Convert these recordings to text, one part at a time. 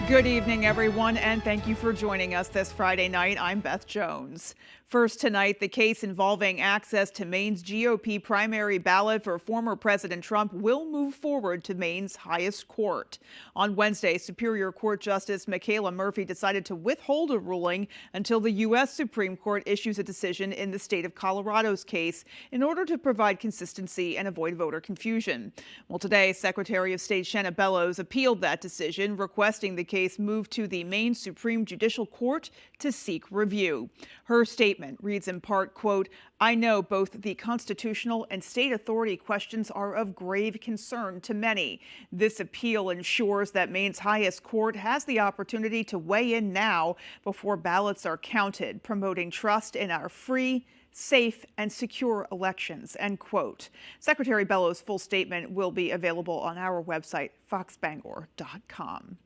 Good evening, everyone, and thank you for joining us this Friday night. I'm Beth Jones. First tonight, the case involving access to Maine's GOP primary ballot for former President Trump will move forward to Maine's highest court. On Wednesday, Superior Court Justice Michaela Murphy decided to withhold a ruling until the U.S. Supreme Court issues a decision in the state of Colorado's case in order to provide consistency and avoid voter confusion. Well, today, Secretary of State Shanna Bellows appealed that decision, requesting the case move to the Maine Supreme Judicial Court to seek review. Her statement reads in part, quote, "I know both the constitutional and state authority questions are of grave concern to many. This appeal ensures that Maine's highest court has the opportunity to weigh in now before ballots are counted, promoting trust in our free, safe, and secure elections," end quote. Secretary Bellows' full statement will be available on our website, foxbangor.com.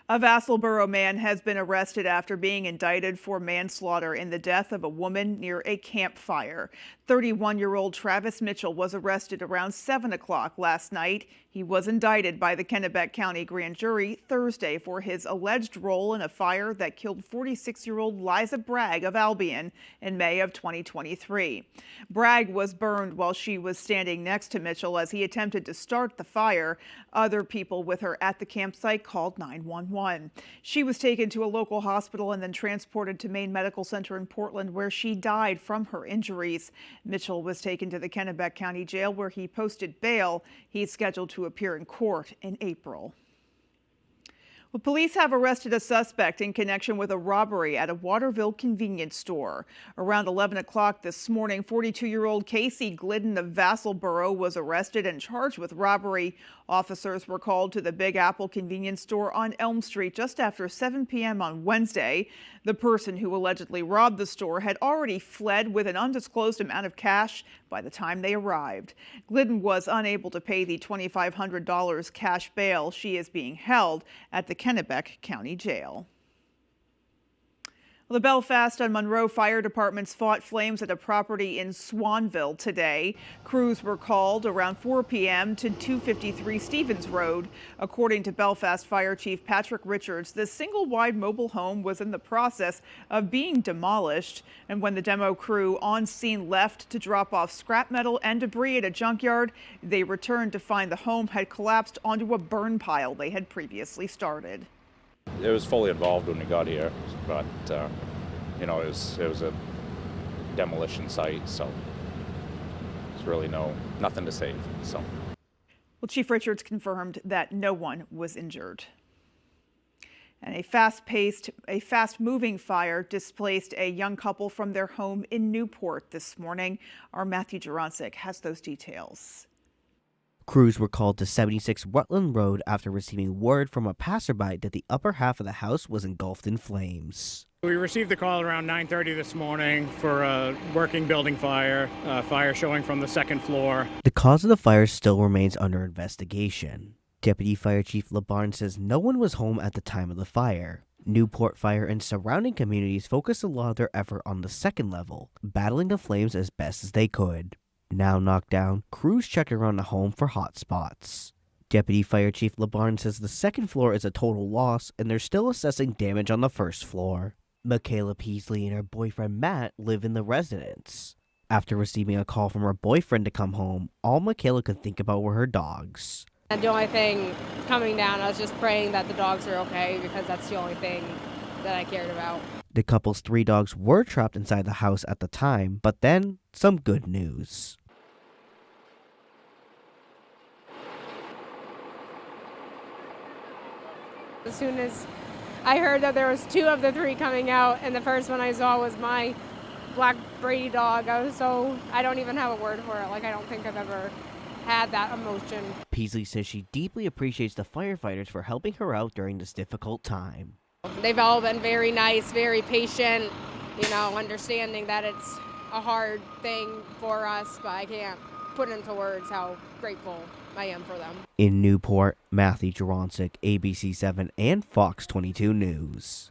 A Vassalboro man has been arrested after being indicted for manslaughter in the death of a woman near a campfire. 31-year-old Travis Mitchell was arrested around 7 o'clock last night. He was indicted by the Kennebec County Grand Jury Thursday for his alleged role in a fire that killed 46-year-old Liza Bragg of Albion in May of 2023. Bragg was burned while she was standing next to Mitchell as he attempted to start the fire. Other people with her at the campsite called 911. She was taken to a local hospital and then transported to Maine Medical Center in Portland, where she died from her injuries. Mitchell was taken to the Kennebec County Jail, where he posted bail. He's scheduled to appear in court in April. Well, police have arrested a suspect in connection with a robbery at a Waterville convenience store. Around 11 o'clock this morning, 42-year-old Casey Glidden of Vassalboro was arrested and charged with robbery. Officers were called to the Big Apple convenience store on Elm Street just after 7 p.m. on Wednesday. The person who allegedly robbed the store had already fled with an undisclosed amount of cash by the time they arrived. Glidden was unable to pay the $2,500 cash bail. She is being held at the Kennebec County Jail. The Belfast and Monroe fire departments fought flames at a property in Swanville today. Crews were called around 4 p.m. to 253 Stevens Road. According to Belfast Fire Chief Patrick Richards, the single-wide mobile home was in the process of being demolished. And when the demo crew on scene left to drop off scrap metal and debris at a junkyard, they returned to find the home had collapsed onto a burn pile they had previously started. It was fully involved when we got here, but it was a demolition site, so there's really nothing to save. So, well, Chief Richards confirmed that no one was injured. And a fast-moving fire displaced a young couple from their home in Newport this morning. Our Matthew Jurancic has those details. Crews were called to 76 Rutland Road after receiving word from a passerby that the upper half of the house was engulfed in flames. We received the call around 9:30 this morning for a working building fire, fire showing from the second floor. The cause of the fire still remains under investigation. Deputy Fire Chief LeBarn says no one was home at the time of the fire. Newport Fire and surrounding communities focused a lot of their effort on the second level, battling the flames as best as they could. Now knocked down, crews checked around the home for hot spots. Deputy Fire Chief LeBarn says the second floor is a total loss and they're still assessing damage on the first floor. Michaela Peasley and her boyfriend Matt live in the residence. After receiving a call from her boyfriend to come home, all Michaela could think about were her dogs. And the only thing coming down, I was just praying that the dogs are okay, because that's the only thing that I cared about. The couple's 3 dogs were trapped inside the house at the time, but then some good news. As soon as I heard that there was 2 of the 3 coming out, and the first one I saw was my black Brady dog, I don't even have a word for it. Like, I don't think I've ever had that emotion. Peasley says she deeply appreciates the firefighters for helping her out during this difficult time. They've all been very nice, very patient, understanding that it's a hard thing for us, but I can't put into words how grateful I am for them. In Newport, Matthew Jurancic, ABC 7 and Fox 22 News.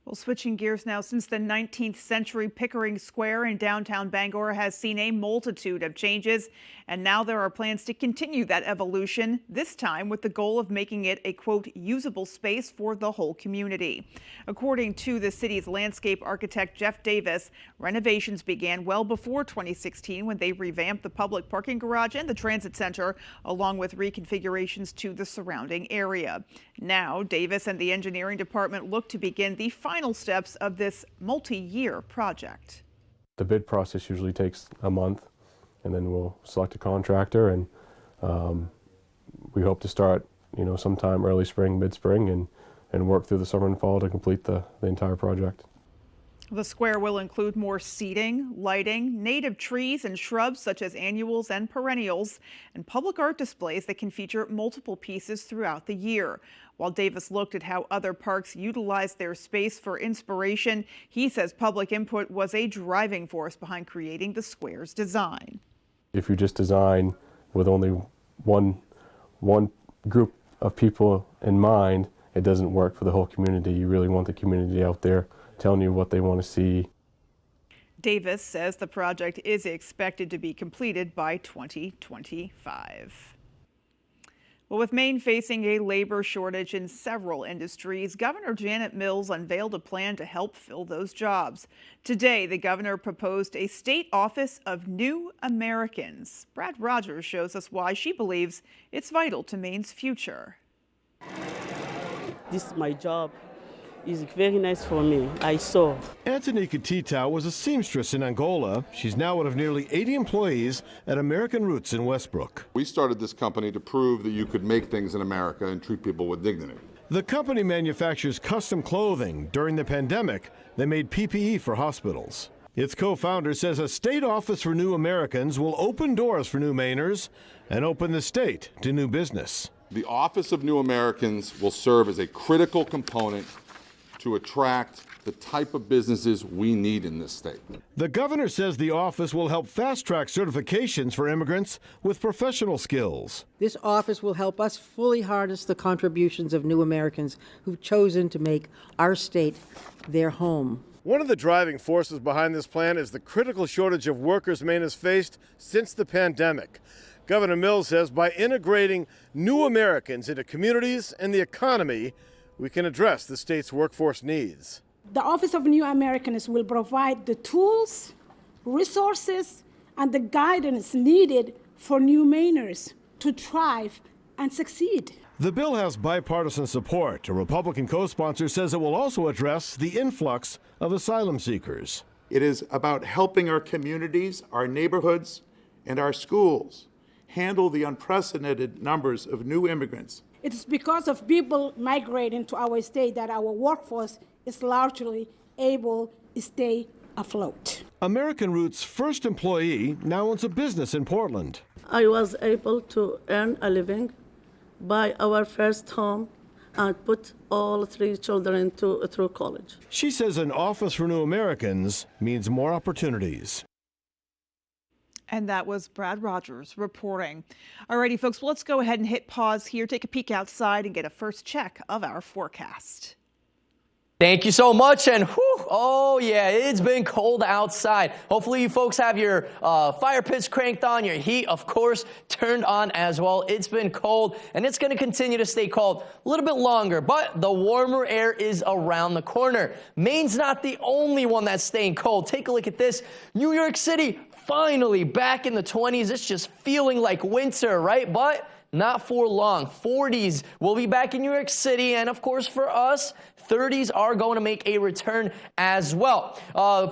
Well, switching gears now, since the 19th century, Pickering Square in downtown Bangor has seen a multitude of changes, and now there are plans to continue that evolution, this time with the goal of making it a, quote, usable space for the whole community. According to the city's landscape architect, Jeff Davis, renovations began well before 2016 when they revamped the public parking garage and the transit center, along with reconfigurations to the surrounding area. Now, Davis and the engineering department look to begin the final steps of this multi-year project. The bid process usually takes a month, and then we'll select a contractor, and we hope to start, sometime early spring, mid-spring, and work through the summer and fall to complete the entire project. The square will include more seating, lighting, native trees and shrubs such as annuals and perennials, and public art displays that can feature multiple pieces throughout the year. While Davis looked at how other parks utilize their space for inspiration, he says public input was a driving force behind creating the square's design. If you just design with only one group of people in mind, it doesn't work for the whole community. You really want the community out there telling you what they want to see. Davis says the project is expected to be completed by 2025. Well, with Maine facing a labor shortage in several industries, Governor Janet Mills unveiled a plan to help fill those jobs. Today, the governor proposed a state office of New Americans. Brad Rogers shows us why she believes it's vital to Maine's future. This is my job. It's very nice for me. I saw. Antonika Titau was a seamstress in Angola. She's now one of nearly 80 employees at American Roots in Westbrook. We started this company to prove that you could make things in America and treat people with dignity. The company manufactures custom clothing. During the pandemic, they made PPE for hospitals. Its co-founder says a state office for New Americans will open doors for new Mainers and open the state to new business. The Office of New Americans will serve as a critical component to attract the type of businesses we need in this state. The governor says the office will help fast-track certifications for immigrants with professional skills. This office will help us fully harness the contributions of New Americans who've chosen to make our state their home. One of the driving forces behind this plan is the critical shortage of workers Maine has faced since the pandemic. Governor Mills says by integrating New Americans into communities and the economy, we can address the state's workforce needs. The Office of New Americans will provide the tools, resources, and the guidance needed for new Mainers to thrive and succeed. The bill has bipartisan support. A Republican co-sponsor says it will also address the influx of asylum seekers. It is about helping our communities, our neighborhoods, and our schools handle the unprecedented numbers of new immigrants. It is because of people migrating to our state that our workforce is largely able to stay afloat. American Roots' first employee now owns a business in Portland. I was able to earn a living, buy our first home, and put all 3 children through college. She says an office for New Americans means more opportunities. And that was Brad Rogers reporting. Alrighty, folks, well, let's go ahead and hit pause here, take a peek outside, and get a first check of our forecast. Thank you so much, and whew, oh yeah, it's been cold outside. Hopefully you folks have your fire pits cranked on, your heat, of course, turned on as well. It's been cold, and it's going to continue to stay cold a little bit longer, but the warmer air is around the corner. Maine's not the only one that's staying cold. Take a look at this. New York City, finally back in the 20s. It's just feeling like winter, right? But not for long. 40s will be back in New York City, and of course for us, 30s are going to make a return as well.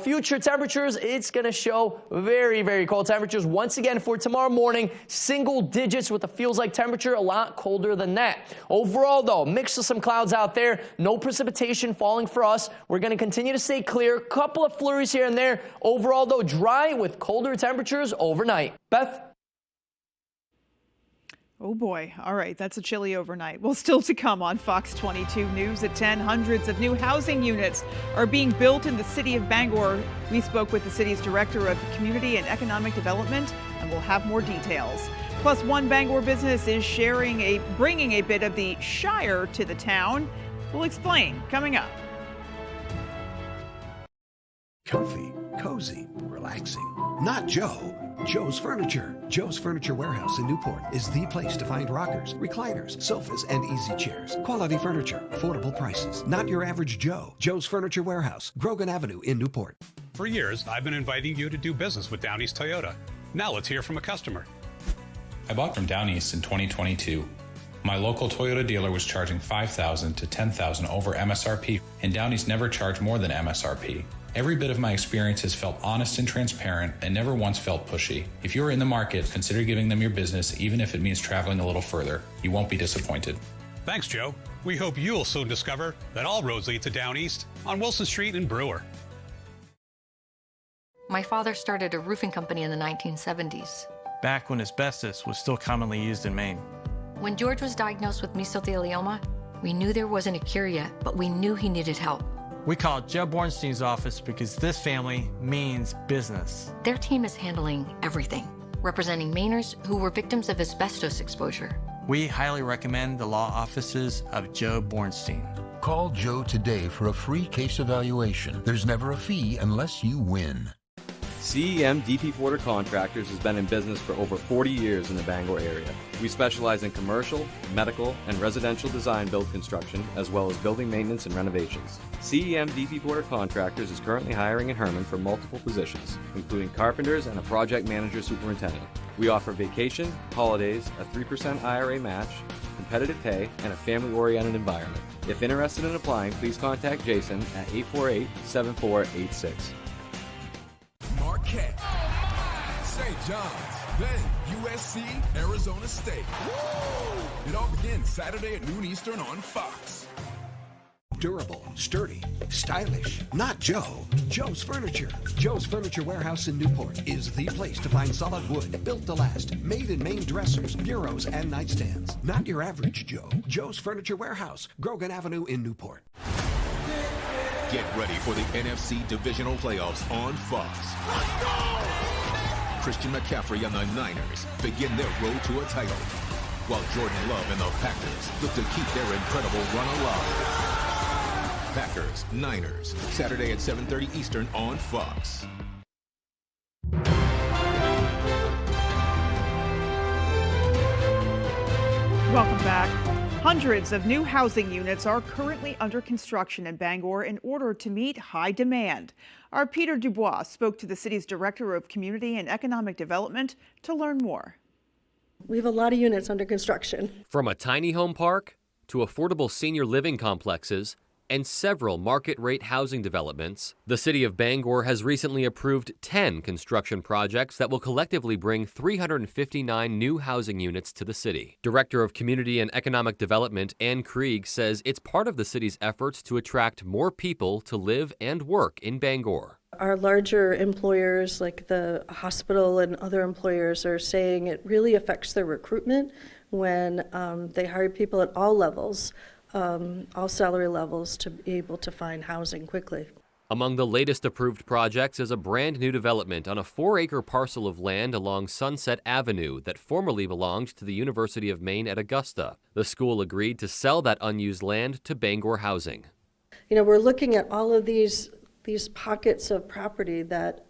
Future temperatures, it's going to show very, very cold temperatures once again for tomorrow morning. Single digits with a feels-like temperature a lot colder than that. Overall, though, mix of some clouds out there. No precipitation falling for us. We're going to continue to stay clear. Couple of flurries here and there. Overall, though, dry with colder temperatures overnight. Beth? Oh boy. All right. That's a chilly overnight. Well, still to come on Fox 22 News at 10. Hundreds of new housing units are being built in the city of Bangor. We spoke with the city's director of community and economic development, and we'll have more details. Plus, one Bangor business is bringing a bit of the Shire to the town. We'll explain coming up. Comfy, cozy, relaxing. Not Joe. Joe's Furniture. Joe's Furniture Warehouse in Newport is the place to find rockers, recliners, sofas, and easy chairs. Quality furniture, affordable prices. Not your average Joe. Joe's Furniture Warehouse, Grogan Avenue in Newport. For years, I've been inviting you to do business with Down East Toyota. Now let's hear from a customer. I bought from Down East in 2022. My local Toyota dealer was charging $5,000 to $10,000 over MSRP, and Down East never charged more than MSRP. Every bit of my experience has felt honest and transparent and never once felt pushy. If you're in the market, consider giving them your business, even if it means traveling a little further. You won't be disappointed. Thanks, Joe. We hope you'll soon discover that all roads lead to Down East on Wilson Street in Brewer. My father started a roofing company in the 1970s. Back when asbestos was still commonly used in Maine. When George was diagnosed with mesothelioma, we knew there wasn't a cure yet, but we knew he needed help. We called Joe Bornstein's office because this family means business. Their team is handling everything, representing Mainers who were victims of asbestos exposure. We highly recommend the law offices of Joe Bornstein. Call Joe today for a free case evaluation. There's never a fee unless you win. CEM DP Porter Contractors has been in business for over 40 years in the Bangor area. We specialize in commercial, medical, and residential design build construction, as well as building maintenance and renovations. CEM DP Porter Contractors is currently hiring in Herman for multiple positions, including carpenters and a project manager superintendent. We offer vacation, holidays, a 3% IRA match, competitive pay, and a family-oriented environment. If interested in applying, please contact Jason at 848-7486. Marquette, St. John's, then USC, Arizona State. Woo! It all begins Saturday at noon Eastern on Fox. Durable, sturdy, stylish. Not Joe. Joe's Furniture. Joe's Furniture Warehouse in Newport is the place to find solid wood, built to last, made in Maine dressers, bureaus, and nightstands. Not your average Joe. Joe's Furniture Warehouse, Grogan Avenue in Newport. Get ready for the NFC Divisional Playoffs on Fox. Let's go! Christian McCaffrey and the Niners begin their road to a title, while Jordan Love and the Packers look to keep their incredible run alive. Packers, Niners, Saturday at 7:30 Eastern on Fox. Welcome back. Hundreds of new housing units are currently under construction in Bangor in order to meet high demand. Our Peter Dubois spoke to the city's Director of Community and Economic Development to learn more. We have a lot of units under construction. From a tiny home park to affordable senior living complexes and several market-rate housing developments, the city of Bangor has recently approved 10 construction projects that will collectively bring 359 new housing units to the city. Director of Community and Economic Development Ann Krieg says it's part of the city's efforts to attract more people to live and work in Bangor. Our larger employers, like the hospital and other employers, are saying it really affects their recruitment when they hire people at all levels, all salary levels, to be able to find housing quickly. Among the latest approved projects is a brand new development on a 4-acre parcel of land along Sunset Avenue that formerly belonged to the University of Maine at Augusta. The school agreed to sell that unused land to Bangor Housing. You know, we're looking at all of these pockets of property that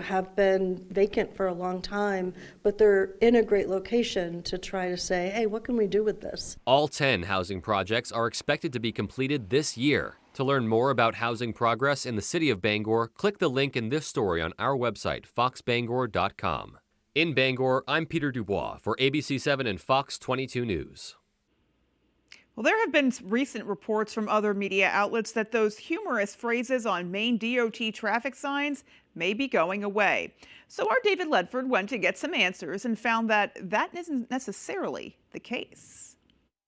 have been vacant for a long time, but they're in a great location to try to say, hey, what can we do with this? All 10 housing projects are expected to be completed this year. To learn more about housing progress in the city of Bangor, click the link in this story on our website, foxbangor.com. In Bangor, I'm Peter Dubois for ABC7 and Fox 22 News. Well, there have been recent reports from other media outlets that those humorous phrases on Maine DOT traffic signs may be going away. So our David Ledford went to get some answers and found that isn't necessarily the case.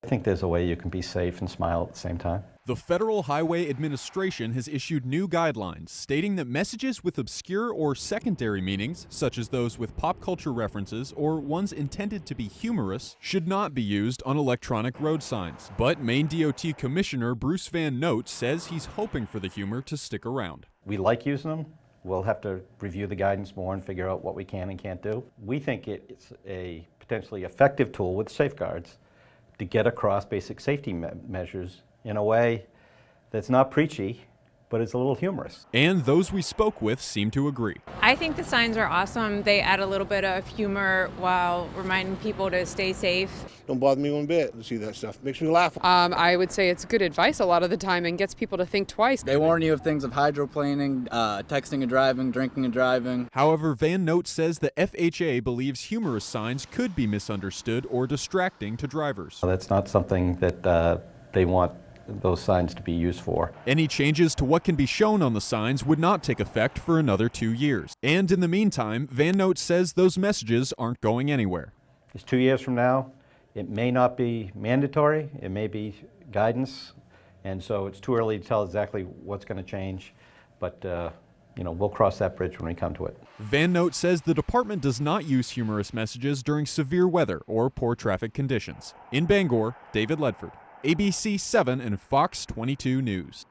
I think there's a way you can be safe and smile at the same time. The Federal Highway Administration has issued new guidelines stating that messages with obscure or secondary meanings, such as those with pop culture references or ones intended to be humorous, should not be used on electronic road signs. But Maine DOT Commissioner Bruce Van Note says he's hoping for the humor to stick around. We like using them. We'll have to review the guidance more and figure out what we can and can't do. We think it's a potentially effective tool with safeguards to get across basic safety measures in a way that's not preachy, but it's a little humorous. And those we spoke with seem to agree. I think the signs are awesome. They add a little bit of humor while reminding people to stay safe. Don't bother me one bit to see that stuff. Makes me laugh. I would say it's good advice a lot of the time and gets people to think twice. They warn you of things of hydroplaning, texting and driving, drinking and driving. However, Van Note says the FHA believes humorous signs could be misunderstood or distracting to drivers. That's not something that they want those signs to be used for. Any changes to what can be shown on the signs would not take effect for another 2 years. And in the meantime, Van Note says those messages aren't going anywhere. It's 2 years from now. It may not be mandatory. It may be guidance. And so it's too early to tell exactly what's going to change. But, we'll cross that bridge when we come to it. Van Note says the department does not use humorous messages during severe weather or poor traffic conditions. In Bangor, David Ledford, ABC 7 and Fox 22 News.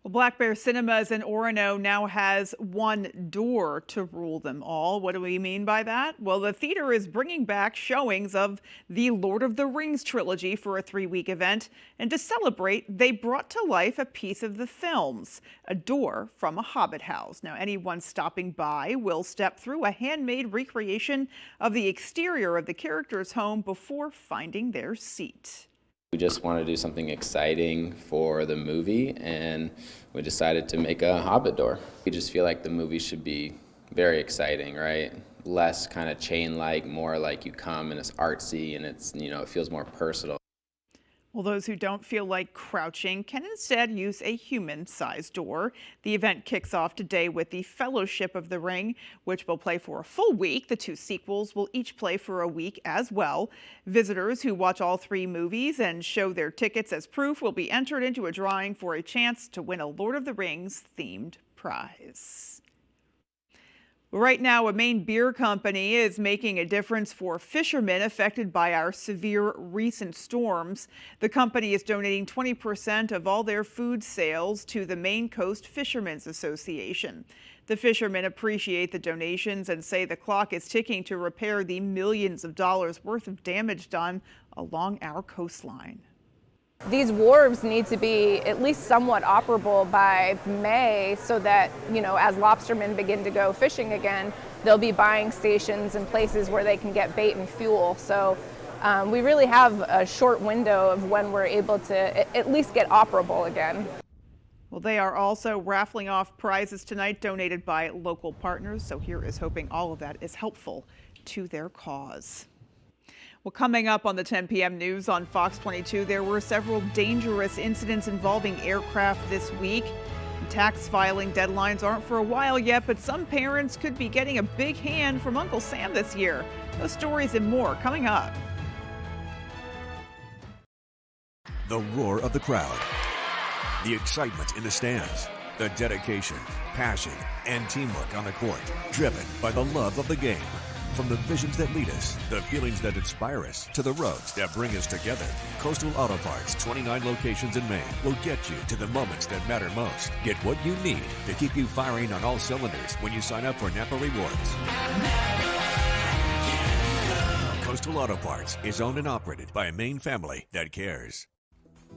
Well, Black Bear Cinemas in Orono now has one door to rule them all. What do we mean by that? Well, the theater is bringing back showings of the Lord of the Rings trilogy for a 3-week event. And to celebrate, they brought to life a piece of the films, a door from a Hobbit house. Now, anyone stopping by will step through a handmade recreation of the exterior of the character's home before finding their seat. We just wanted to do something exciting for the movie, and we decided to make a Hobbit door. We just feel like the movie should be very exciting, right? Less kind of chain-like, more like you come and it's artsy and it's, it feels more personal. Well, those who don't feel like crouching can instead use a human-sized door. The event kicks off today with the Fellowship of the Ring, which will play for a full week. The 2 sequels will each play for a week as well. Visitors who watch all 3 movies and show their tickets as proof will be entered into a drawing for a chance to win a Lord of the Rings themed prize. Right now, a Maine beer company is making a difference for fishermen affected by our severe recent storms. The company is donating 20% of all their food sales to the Maine Coast Fishermen's Association. The fishermen appreciate the donations and say the clock is ticking to repair the millions of dollars worth of damage done along our coastline. These wharves need to be at least somewhat operable by May so that, as lobstermen begin to go fishing again, they'll be buying stations and places where they can get bait and fuel. So we really have a short window of when we're able to at least get operable again. Well, they are also raffling off prizes tonight donated by local partners. So here is hoping all of that is helpful to their cause. Well, coming up on the 10 p.m. news on Fox 22, there were several dangerous incidents involving aircraft this week. Tax filing deadlines aren't for a while yet, but some parents could be getting a big hand from Uncle Sam this year. Those stories and more coming up. The roar of the crowd, the excitement in the stands, the dedication, passion, and teamwork on the court, driven by the love of the game. From the visions that lead us, the feelings that inspire us, to the roads that bring us together, Coastal Auto Parts, 29 locations in Maine, will get you to the moments that matter most. Get what you need to keep you firing on all cylinders when you sign up for Napa Rewards. Coastal Auto Parts is owned and operated by a Maine family that cares.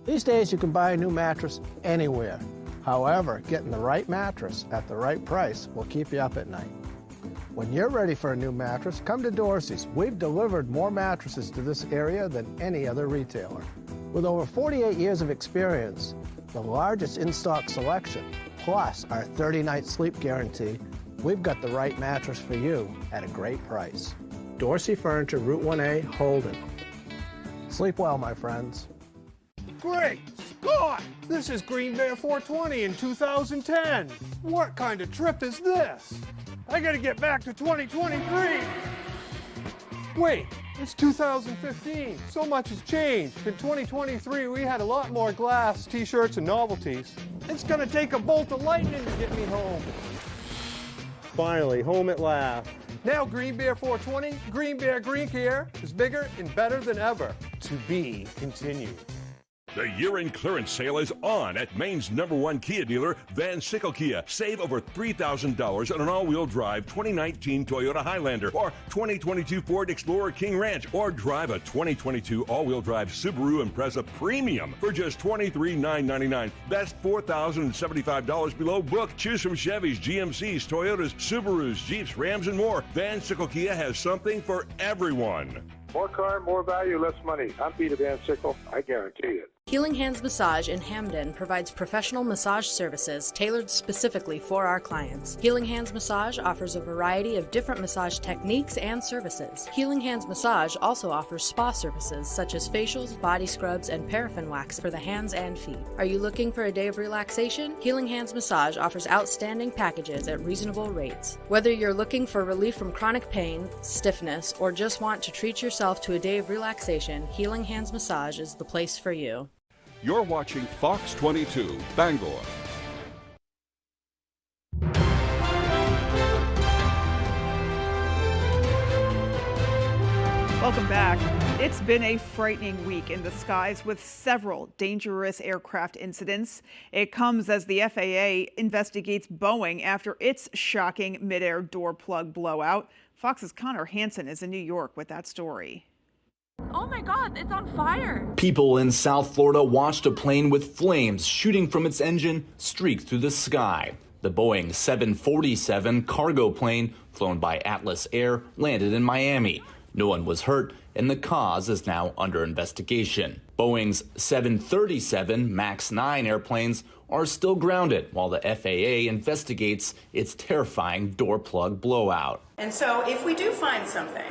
These days you can buy a new mattress anywhere. However, getting the right mattress at the right price will keep you up at night. When you're ready for a new mattress, come to Dorsey's. We've delivered more mattresses to this area than any other retailer. With over 48 years of experience, the largest in-stock selection, plus our 30-night sleep guarantee, we've got the right mattress for you at a great price. Dorsey Furniture, Route 1A, Holden. Sleep well, my friends. Great Scott! This is Green Bear 420 in 2010. What kind of trip is this? I gotta get back to 2023. Wait, it's 2015. So much has changed. In 2023, we had a lot more glass, t-shirts, and novelties. It's gonna take a bolt of lightning to get me home. Finally, home at last. Now Green Bear 420, Green Bear Green Care is bigger and better than ever. To be continued. The year-end clearance sale is on at Maine's #1 Kia dealer, Van Sickle Kia. Save over $3,000 on an all-wheel drive 2019 Toyota Highlander or 2022 Ford Explorer King Ranch, or drive a 2022 all-wheel drive Subaru Impreza Premium for just $23,999. That's $4,075 below book. Choose from Chevys, GMCs, Toyotas, Subarus, Jeeps, Rams, and more. Van Sickle Kia has something for everyone. More car, more value, less money. I'm Peter Van Sickle. I guarantee it. Healing Hands Massage in Hamden provides professional massage services tailored specifically for our clients. Healing Hands Massage offers a variety of different massage techniques and services. Healing Hands Massage also offers spa services such as facials, body scrubs, and paraffin wax for the hands and feet. Are you looking for a day of relaxation? Healing Hands Massage offers outstanding packages at reasonable rates. Whether you're looking for relief from chronic pain, stiffness, or just want to treat yourself to a day of relaxation, Healing Hands Massage is the place for you. You're watching Fox 22, Bangor. Welcome back. It's been a frightening week in the skies with several dangerous aircraft incidents. It comes as the FAA investigates Boeing after its shocking midair door plug blowout. Fox's Connor Hansen is in New York with that story. Oh my God, it's on fire. People in South Florida watched a plane with flames shooting from its engine streak through the sky. The Boeing 747 cargo plane, flown by Atlas Air, landed in Miami. No one was hurt, and the cause is now under investigation. Boeing's 737 MAX 9 airplanes are still grounded while the FAA investigates its terrifying door plug blowout. And so if we do find something,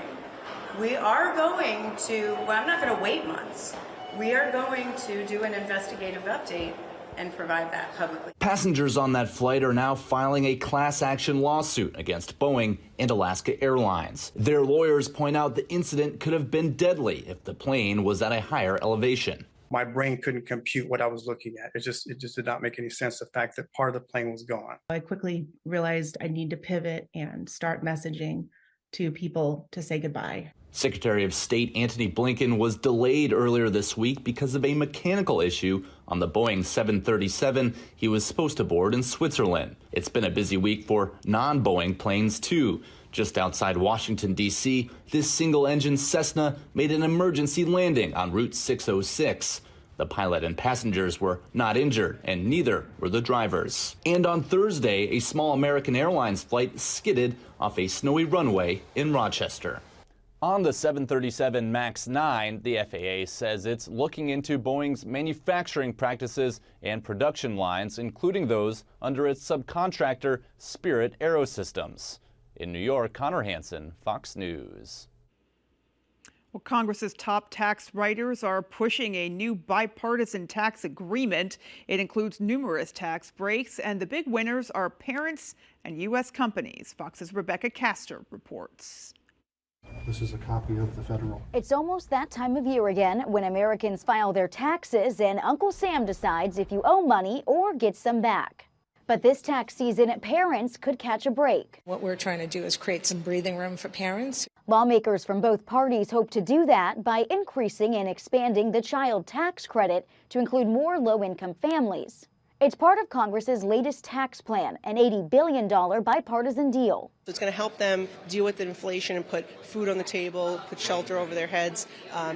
we are going to, well, I'm not going to wait months. We are going to do an investigative update and provide that publicly. Passengers on that flight are now filing a class action lawsuit against Boeing and Alaska Airlines. Their lawyers point out the incident could have been deadly if the plane was at a higher elevation. My brain couldn't compute what I was looking at. It just did not make any sense, the fact that part of the plane was gone. I quickly realized I need to pivot and start messaging to people to say goodbye. Secretary of State Antony Blinken was delayed earlier this week because of a mechanical issue on the Boeing 737 he was supposed to board in Switzerland. It's been a busy week for non-Boeing planes, too. Just outside Washington, D.C., this single-engine Cessna made an emergency landing on Route 606. The pilot and passengers were not injured, and neither were the drivers. And on Thursday, a small American Airlines flight skidded off a snowy runway in Rochester. On the 737 MAX 9, the FAA says it's looking into Boeing's manufacturing practices and production lines, including those under its subcontractor Spirit Aerosystems. In New York, Connor Hansen, Fox News. Well, Congress's top tax writers are pushing a new bipartisan tax agreement. It includes numerous tax breaks, and the big winners are parents and U.S. companies. Fox's Rebecca Castor reports. This is a copy of the federal. It's almost that time of year again when Americans file their taxes and Uncle Sam decides if you owe money or get some back. But this tax season, parents could catch a break. What we're trying to do is create some breathing room for parents. Lawmakers from both parties hope to do that by increasing and expanding the child tax credit to include more low-income families. It's part of Congress's latest tax plan, an $80 billion bipartisan deal. It's going to help them deal with the inflation and put food on the table, put shelter over their heads,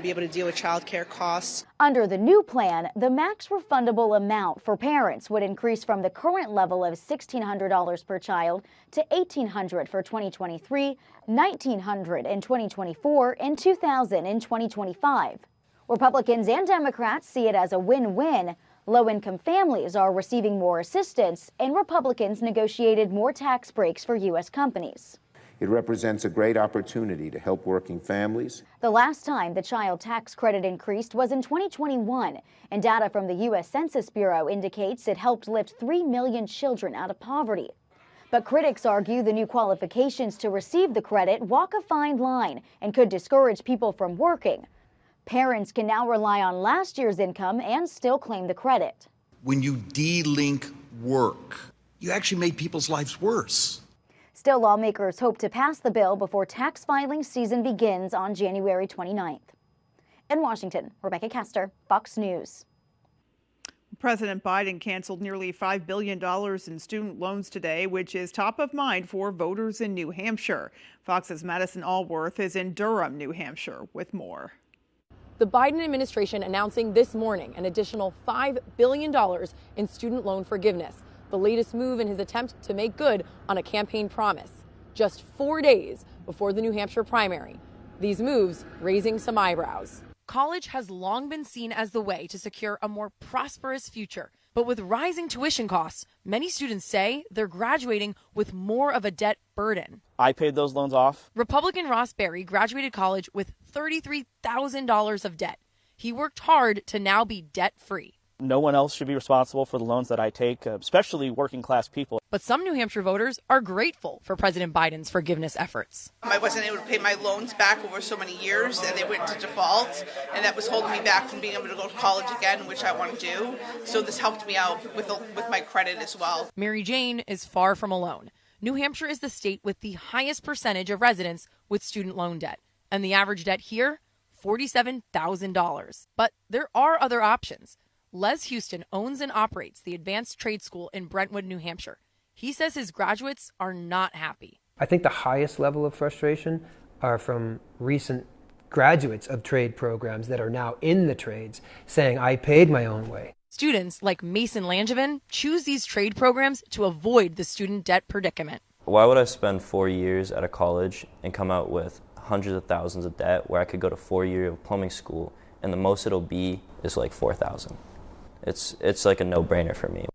be able to deal with child care costs. Under the new plan, the max refundable amount for parents would increase from the current level of $1,600 per child to $1,800 for 2023, $1,900 in 2024, and $2,000 in 2025. Republicans and Democrats see it as a win-win. Low-income families are receiving more assistance, and Republicans negotiated more tax breaks for U.S. companies. It represents a great opportunity to help working families. The last time the child tax credit increased was in 2021, and data from the U.S. Census Bureau indicates it helped lift 3 million children out of poverty. But critics argue the new qualifications to receive the credit walk a fine line and could discourage people from working. Parents can now rely on last year's income and still claim the credit. When you de-link work, you actually made people's lives worse. Still, lawmakers hope to pass the bill before tax filing season begins on January 29th. In Washington, Rebecca Castor, Fox News. President Biden canceled nearly $5 billion in student loans today, which is top of mind for voters in New Hampshire. Fox's Madison Allworth is in Durham, New Hampshire, with more. The Biden administration announcing this morning an additional $5 billion in student loan forgiveness, the latest move in his attempt to make good on a campaign promise, just 4 days before the New Hampshire primary. These moves raising some eyebrows. College has long been seen as the way to secure a more prosperous future. But with rising tuition costs, many students say they're graduating with more of a debt burden. I paid those loans off. Republican Ross Berry graduated college with $33,000 of debt. He worked hard to now be debt-free. No one else should be responsible for the loans that I take, especially working class people. But some New Hampshire voters are grateful for President Biden's forgiveness efforts. I wasn't able to pay my loans back over so many years, and they went into default, and that was holding me back from being able to go to college again, which I want to do. So this helped me out with my credit as well. Mary Jane is far from alone. New Hampshire is the state with the highest percentage of residents with student loan debt, and the average debt here, $47,000. But there are other options. Les Houston owns and operates the Advanced Trade School in Brentwood, New Hampshire. He says his graduates are not happy. I think the highest level of frustration are from recent graduates of trade programs that are now in the trades saying, I paid my own way. Students like Mason Langevin choose these trade programs to avoid the student debt predicament. Why would I spend 4 years at a college and come out with hundreds of thousands of debt where I could go to 4 years of plumbing school and the most it'll be is like $4,000? It's like a no-brainer for me.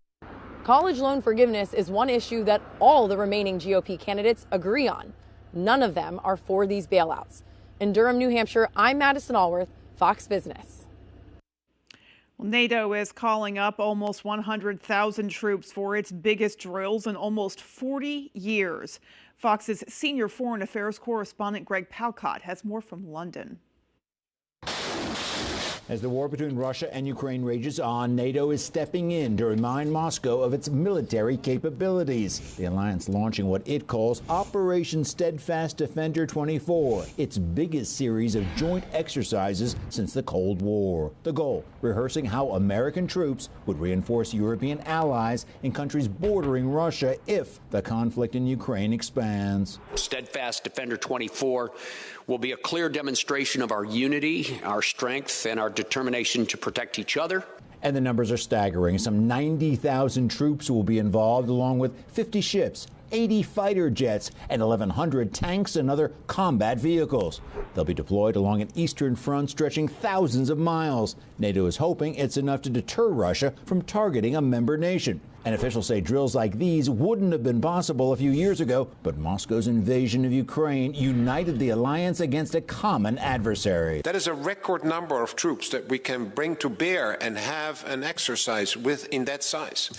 College loan forgiveness is one issue that all the remaining GOP candidates agree on. None of them are for these bailouts. In Durham, New Hampshire, I'm Madison Allworth, Fox Business. Well, NATO is calling up almost 100,000 troops for its biggest drills in almost 40 years. Fox's senior foreign affairs correspondent Greg Palcott has more from London. As the war between Russia and Ukraine rages on, NATO is stepping in to remind Moscow of its military capabilities. The alliance launching what it calls Operation Steadfast Defender 24, its biggest series of joint exercises since the Cold War. The goal, rehearsing how American troops would reinforce European allies in countries bordering Russia if the conflict in Ukraine expands. Steadfast Defender 24 will be a clear demonstration of our unity, our strength, and our determination to protect each other. And the numbers are staggering. Some 90,000 troops will be involved, along with 50 ships, 80 fighter jets, and 1,100 tanks and other combat vehicles. They'll be deployed along an eastern front stretching thousands of miles. NATO is hoping it's enough to deter Russia from targeting a member nation. And officials say drills like these wouldn't have been possible a few years ago, but Moscow's invasion of Ukraine united the alliance against a common adversary. That is a record number of troops that we can bring to bear and have an exercise with in that size.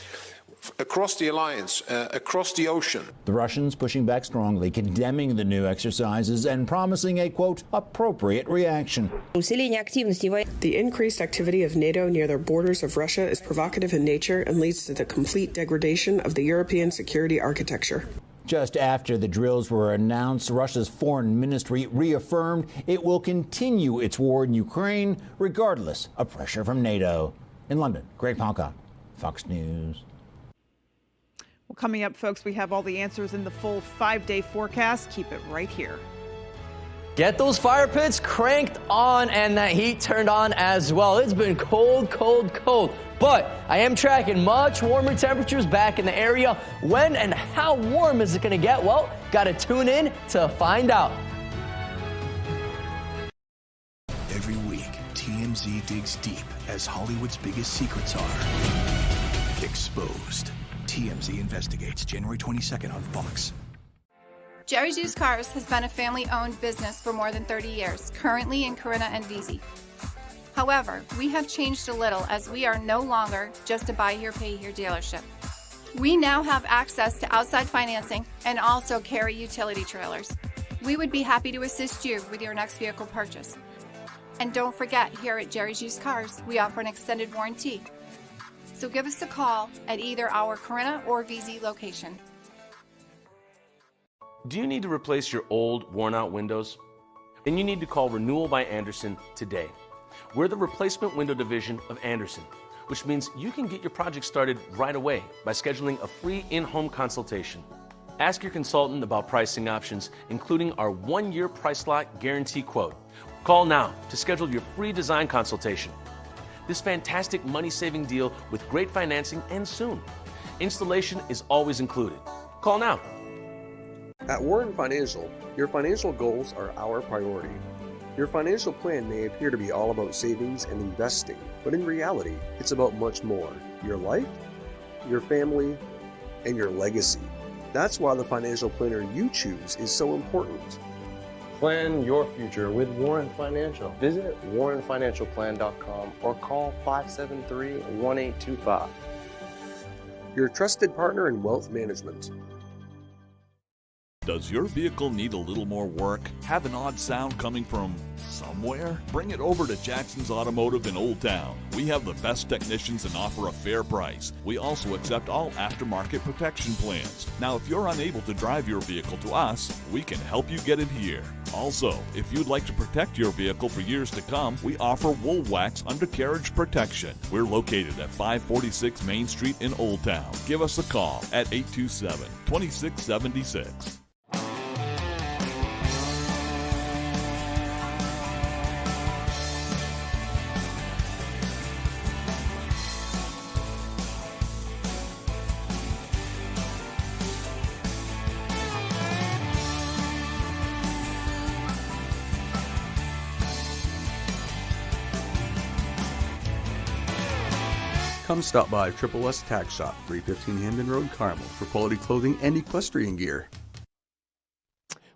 Across the alliance, across the ocean. The Russians pushing back strongly, condemning the new exercises and promising a, quote, appropriate reaction. The increased activity of NATO near the borders of Russia is provocative in nature and leads to the complete degradation of the European security architecture. Just after the drills were announced, Russia's foreign ministry reaffirmed it will continue its war in Ukraine regardless of pressure from NATO. In London, Greg Palcott, Fox News. Well, coming up, folks, we have all the answers in the full 5-day forecast. Keep it right here. Get those fire pits cranked on and that heat turned on as well. It's been cold, cold, cold. But I am tracking much warmer temperatures back in the area. When and how warm is it going to get? Well, got to tune in to find out. Every week, TMZ digs deep as Hollywood's biggest secrets are exposed. TMZ investigates January 22nd on Fox. Jerry's Used Cars has been a family-owned business for more than 30 years, currently in Corinna and Vesey. However, we have changed a little as we are no longer just a buy here, pay here dealership. We now have access to outside financing and also carry utility trailers. We would be happy to assist you with your next vehicle purchase. And don't forget, here at Jerry's Used Cars, we offer an extended warranty. So give us a call at either our Corinna or Vesey location. Do you need to replace your old, worn-out windows? Then you need to call Renewal by Andersen today. We're the replacement window division of Andersen. which means you can get your project started right away by scheduling a free in-home consultation. Ask your consultant about pricing options, including our 1-year price lock guarantee quote. Call now to schedule your free design consultation. This fantastic money-saving deal with great financing ends soon. Installation is always included. Call now. At Warren Financial, your financial goals are our priority. Your financial plan may appear to be all about savings and investing, but in reality, it's about much more. Your life, your family, and your legacy. That's why the financial planner you choose is so important. Plan your future with Warren Financial. Visit warrenfinancialplan.com or call 573-1825. Your trusted partner in wealth management. Does your vehicle need a little more work? Have an odd sound coming from somewhere? Bring it over to Jackson's Automotive in Old Town. We have the best technicians and offer a fair price. We also accept all aftermarket protection plans. Now, if you're unable to drive your vehicle to us, we can help you get it here. Also, if you'd like to protect your vehicle for years to come, we offer Wool Wax undercarriage protection. We're located at 546 Main Street in Old Town. Give us a call at 827-2676. Come stop by Triple S Tack Shop, 315 Hamden Road, Carmel, for quality clothing and equestrian gear.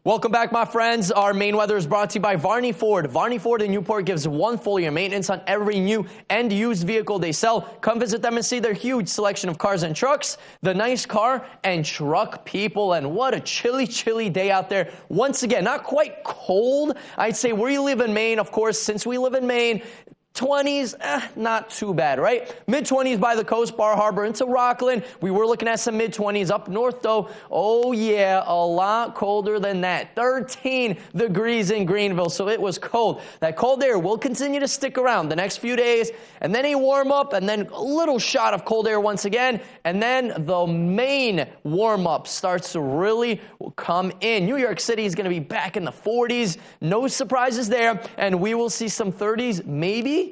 Welcome back, my friends. Our main weather is brought to you by Varney Ford. Varney Ford in Newport gives one full year maintenance on every new and used vehicle they sell. Come visit them and see their huge selection of cars and trucks, the nice car and truck people. And what a chilly, chilly day out there. Once again, not quite cold. I'd say where you live in Maine, of course, since we live in Maine, 20s, not too bad, right? Mid-20s by the coast, Bar Harbor into Rockland. We were looking at some mid-20s up north, though. Oh, yeah, a lot colder than that. 13 degrees in Greenville, so it was cold. That cold air will continue to stick around the next few days, and then a warm-up, and then a little shot of cold air once again, and then the main warm-up starts to really come in. New York City is going to be back in the 40s. No surprises there, and we will see some 30s, maybe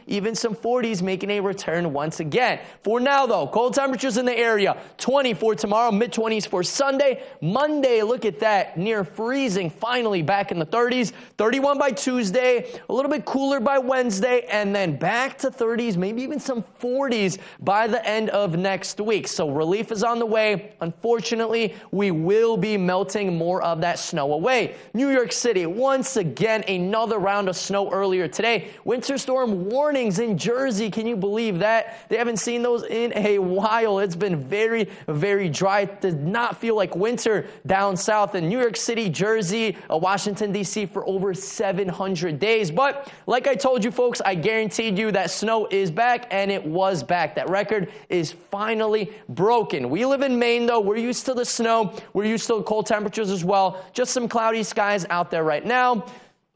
even some 40s making a return once again. For now, though, cold temperatures in the area. 20 for tomorrow, mid-20s for Sunday. Monday, look at that, near freezing, finally back in the 30s. 31 by Tuesday, a little bit cooler by Wednesday, and then back to 30s, maybe even some 40s by the end of next week. So relief is on the way. Unfortunately, we will be melting more of that snow away. New York City, once again, another round of snow earlier today. Winter storm warnings in Jersey. Can you believe that? They haven't seen those in a while. It's been very, very dry. It did not feel like winter down south in New York City, Jersey, Washington, D.C. for over 700 days. But like I told you folks, I guaranteed you that snow is back, and it was back. That record is finally broken. We live in Maine, though. We're used to the snow. We're used to the cold temperatures as well. Just some cloudy skies out there right now.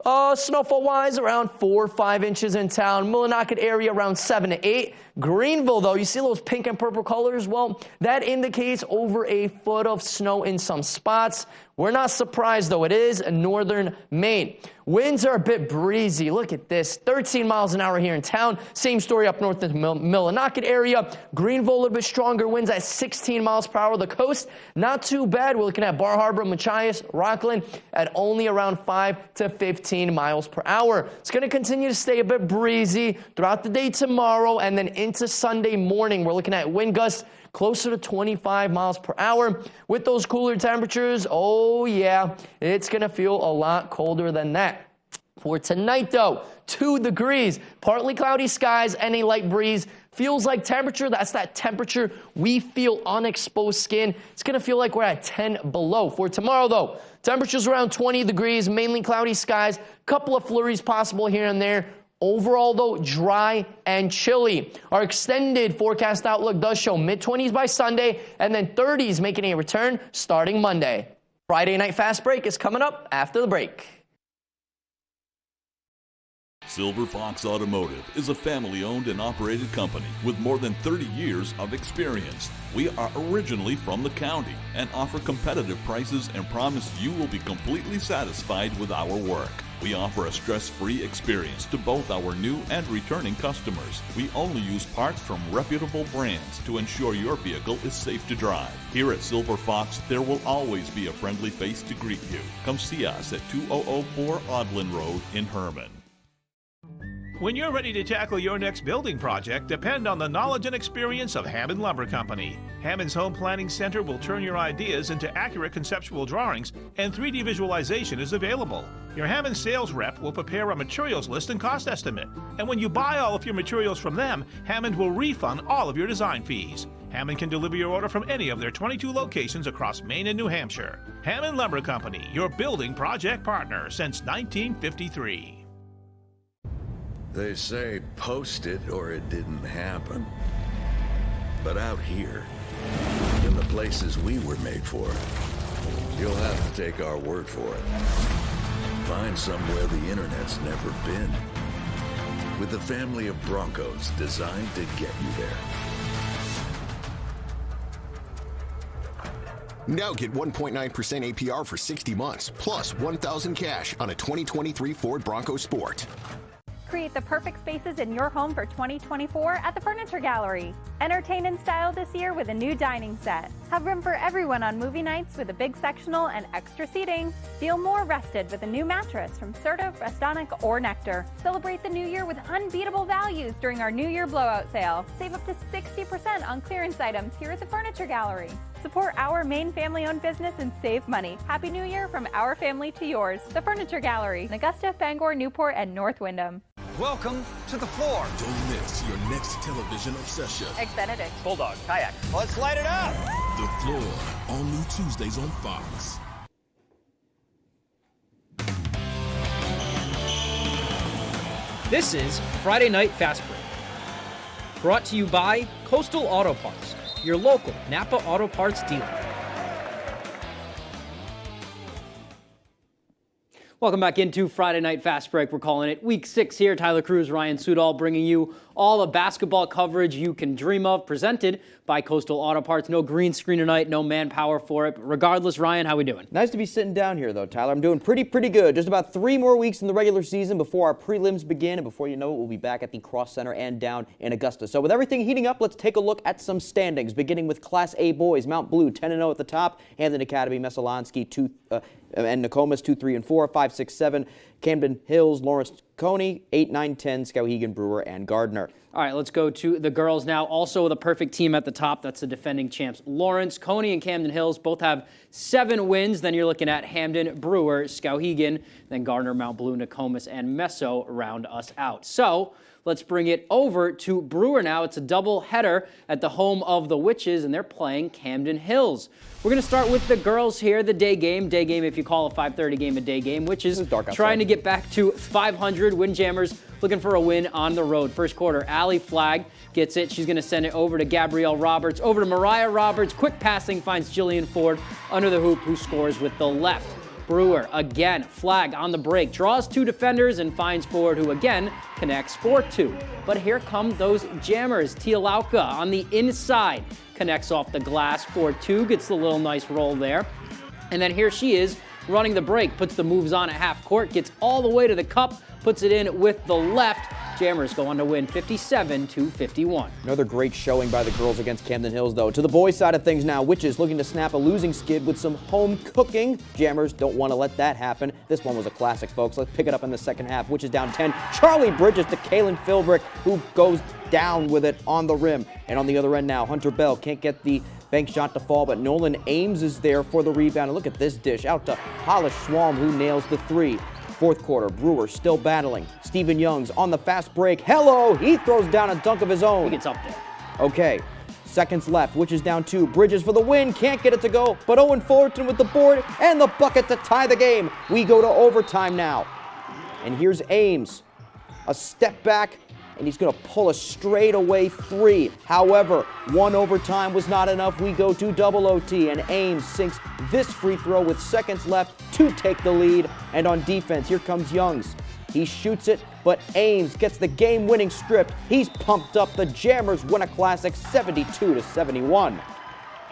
Snowfall-wise, around 4 or 5 inches in town. Millinocket area around 7 to 8. Greenville, though, you see those pink and purple colors? Well, that indicates over a foot of snow in some spots. We're not surprised, though. It is northern Maine. Winds are a bit breezy. Look at this. 13 miles an hour here in town. Same story up north in the Millinocket area. Greenville, a little bit stronger winds at 16 miles per hour. The coast, not too bad. We're looking at Bar Harbor, Machias, Rockland at only around 5 to 15 miles per hour. It's going to continue to stay a bit breezy throughout the day tomorrow, and then into Sunday morning. We're looking at wind gusts closer to 25 miles per hour. With those cooler temperatures, oh yeah, it's going to feel a lot colder than that. For tonight, though, 2 degrees, partly cloudy skies, and a light breeze. Feels like temperature, that's that temperature we feel on exposed skin. It's going to feel like we're at 10 below. For tomorrow, though, temperatures around 20 degrees, mainly cloudy skies, couple of flurries possible here and there. Overall, though, dry and chilly. Our extended forecast outlook does show mid-20s by Sunday, and then 30s making a return starting Monday. Friday Night Fast Break is coming up after the break. Silver Fox Automotive is a family-owned and operated company with more than 30 years of experience. We are originally from the county and offer competitive prices and promise you will be completely satisfied with our work. We offer a stress-free experience to both our new and returning customers. We only use parts from reputable brands to ensure your vehicle is safe to drive. Here at Silver Fox, there will always be a friendly face to greet you. Come see us at 2004 Audlin Road in Herman. When you're ready to tackle your next building project, depend on the knowledge and experience of Hammond Lumber Company. Hammond's Home Planning Center will turn your ideas into accurate conceptual drawings, and 3D visualization is available. Your Hammond sales rep will prepare a materials list and cost estimate. And when you buy all of your materials from them, Hammond will refund all of your design fees. Hammond can deliver your order from any of their 22 locations across Maine and New Hampshire. Hammond Lumber Company, your building project partner since 1953. They say post it or it didn't happen. But out here, in the places we were made for, you'll have to take our word for it. Find somewhere the internet's never been. With the family of Broncos designed to get you there. Now get 1.9% APR for 60 months, plus $1,000 cash on a 2023 Ford Bronco Sport. Create the perfect spaces in your home for 2024 at the Furniture Gallery. Entertain in style this year with a new dining set. Have room for everyone on movie nights with a big sectional and extra seating. Feel more rested with a new mattress from Serta, Restonic, or Nectar. Celebrate the new year with unbeatable values during our New Year blowout sale. Save up to 60% on clearance items here at the Furniture Gallery. Support our Maine family-owned business and save money. Happy New Year from our family to yours. The Furniture Gallery in Augusta, Bangor, Newport, and North Windham. Welcome to the floor. Don't miss your next television obsession. Eggs Benedict. Bulldog. Kayak. Let's light it up. The Floor, all new Tuesdays on Fox. This is Friday Night Fast Break. Brought to you by Coastal Auto Parts, your local Napa Auto Parts dealer. Welcome back into Friday Night Fast Break. We're calling it Week 6 here. Tyler Cruz, Ryan Sudol bringing you all the basketball coverage you can dream of, presented by Coastal Auto Parts. No green screen tonight, no manpower for it. But regardless, Ryan, how we doing? Nice to be sitting down here, though, Tyler. I'm doing pretty good. Just about 3 more weeks in the regular season before our prelims begin, and before you know it, we'll be back at the Cross Center and down in Augusta. So with everything heating up, let's take a look at some standings, beginning with Class A boys. Mount Blue 10-0 at the top, Hampton Academy, Messalonsky and Nokomis 2, 3, and 4, 5, 6, 7. Camden Hills, Lawrence Coney 8, 9, 10, Skowhegan, Brewer, and Gardner. All right, let's go to the girls now. Also the perfect team at the top. That's the defending champs. Lawrence, Coney, and Camden Hills both have 7 wins. Then you're looking at Hamden, Brewer, Skowhegan, then Gardner, Mount Blue, Nokomis, and Meso round us out. So let's bring it over to Brewer now. It's a double header at the home of the Witches, and they're playing Camden Hills. We're going to start with the girls here, the day game. Day game, if you call a 5:30 game a day game, Witches trying to get back to 500. Windjammers looking for a win on the road. First quarter, Allie Flagg gets it. She's going to send it over to Gabrielle Roberts, over to Mariah Roberts. Quick passing finds Jillian Ford under the hoop, who scores with the left. Brewer, again, Flagg on the break, draws 2 defenders and finds Ford, who again connects for 2. But here come those jammers. Tia Lauka on the inside connects off the glass for 2, gets the little nice roll there. And then here she is running the break, puts the moves on at half court, gets all the way to the cup, puts it in with the left. Jammers go on to win 57-51. Another great showing by the girls against Camden Hills, though. To the boys' side of things now, Witches looking to snap a losing skid with some home cooking. Jammers don't want to let that happen. This one was a classic, folks. Let's pick it up in the second half. Witches down 10. Charlie Bridges to Kaylin Philbrick, who goes down with it on the rim. And on the other end now, Hunter Bell can't get the bank shot to fall, but Nolan Ames is there for the rebound. And look at this dish out to Hollis Schwalm, who nails the 3. Fourth quarter, Brewer still battling. Stephen Youngs on the fast break. Hello! He throws down a dunk of his own. He gets up there. Okay. Seconds left. Witches down 2. Bridges for the win. Can't get it to go. But Owen Fullerton with the board and the bucket to tie the game. We go to overtime now. And here's Ames. A step back, and he's going to pull a straightaway 3. However, 1 overtime was not enough. We go to double OT, and Ames sinks this free throw with seconds left to take the lead. And on defense, here comes Youngs. He shoots it, but Ames gets the game-winning strip. He's pumped up. The Jammers win a classic 72-71.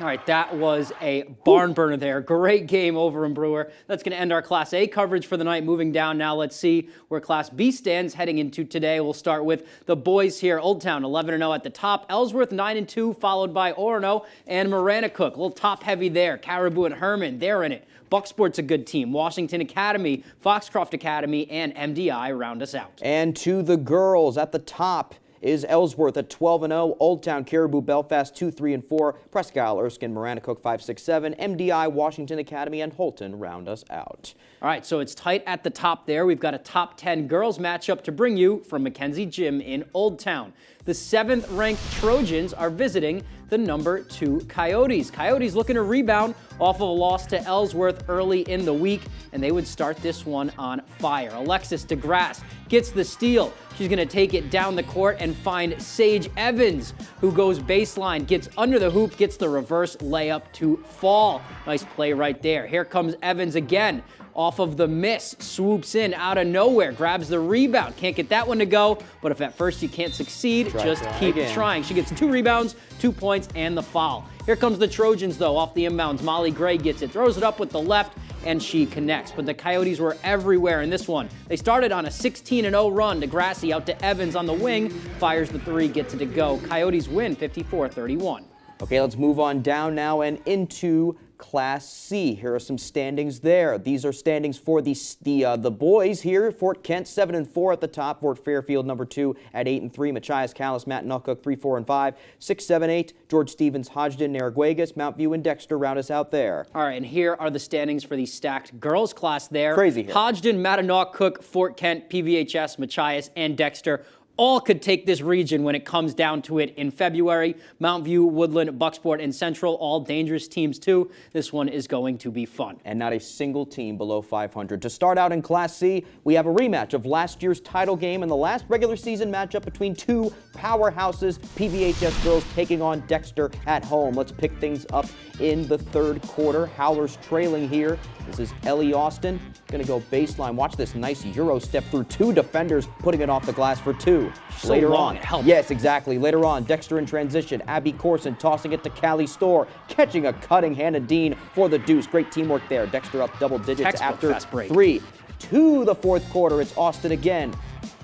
All right, that was a barn burner there. Great game over in Brewer. That's going to end our Class A coverage for the night. Moving down now, let's see where Class B stands heading into today. We'll start with the boys here. Old Town 11-0 at the top. Ellsworth 9-2, followed by Orono and Maranacook. A little top-heavy there. Caribou and Herman, they're in it. Bucksport's a good team. Washington Academy, Foxcroft Academy, and MDI round us out. And to the girls at the top is Ellsworth at 12-0, Old Town, Caribou, Belfast 2-3-4, Presque Isle, Erskine, Maranacook 5-6-7, MDI, Washington Academy, and Holton round us out. All right, so it's tight at the top there. We've got a top 10 girls matchup to bring you from Mackenzie Gym in Old Town. The 7th-ranked Trojans are visiting the number 2 Coyotes. Coyotes looking to rebound off of a loss to Ellsworth early in the week, and they would start this one on fire. Alexis DeGrasse gets the steal. She's going to take it down the court and find Sage Evans, who goes baseline, gets under the hoop, gets the reverse layup to fall. Nice play right there. Here comes Evans again. Off of the miss, swoops in out of nowhere, grabs the rebound. Can't get that one to go, but if at first you can't succeed, just keep trying. She gets 2 rebounds, 2 points, and the foul. Here comes the Trojans, though, off the inbounds. Molly Gray gets it, throws it up with the left, and she connects. But the Coyotes were everywhere in this one. They started on a 16-0 run. DeGrasse out to Evans on the wing, fires the 3, gets it to go. Coyotes win 54-31. Okay, let's move on down now and into Class C. Here are some standings there. These are standings for the boys here. Fort Kent 7-4 at the top. Fort Fairfield number 2 at 8-3. Machias, Callis, Matt Nucook 3-4-5. 6-7-8. George Stevens, Hodgdon, Narraguegas, Mount View, and Dexter round us out there. All right, and here are the standings for the stacked girls class there. Crazy here. Hodgdon, Mattanock, Fort Kent, PVHS, Machias, and Dexter all could take this region when it comes down to it in February. Mount View, Woodland, Bucksport, and Central, all dangerous teams too. This one is going to be fun. And not a single team below 500. To start out in Class C, we have a rematch of last year's title game and the last regular season matchup between 2 powerhouses. PVHS girls taking on Dexter at home. Let's pick things up in the 3rd quarter. Howlers trailing here. This is Ellie Austin. Going to go baseline. Watch this nice Euro step through 2 defenders, putting it off the glass for 2. Later on, yes, exactly. Later on, Dexter in transition. Abby Corson tossing it to Callie Storr, catching a cutting Hannah Dean for the deuce. Great teamwork there. Dexter up double digits after 3. To the 4th quarter, it's Austin again,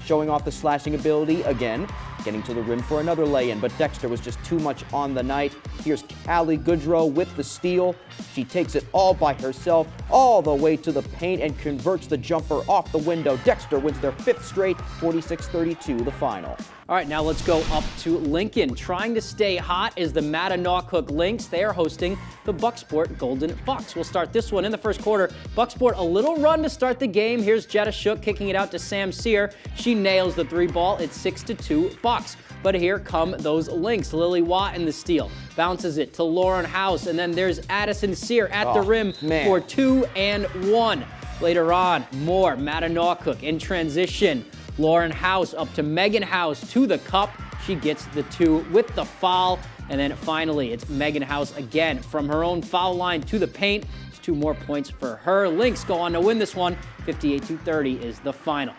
showing off the slashing ability again, getting to the rim for another lay-in, but Dexter was just too much on the night. Here's Callie Goodrow with the steal. She takes it all by herself, all the way to the paint, and converts the jumper off the window. Dexter wins their 5th straight, 46-32, the final. All right, now let's go up to Lincoln. Trying to stay hot is the Mattanock Lynx. They are hosting the Bucksport Golden Bucks. We'll start this one in the 1st quarter. Bucksport, a little run to start the game. Here's Jetta Shook kicking it out to Sam Sear. She nails the 3 ball. It's 6-2 Bucks. But here come those Lynx. Lily Watt in the steal. Bounces it to Lauren House. And then there's Addison Sear at the rim for 2 and 1. Later on, more Mattanock in transition. Lauren House up to Megan House to the cup. She gets the 2 with the foul. And then finally, it's Megan House again from her own foul line to the paint. It's 2 more points for her. Lynx go on to win this one. 58-30 is the final.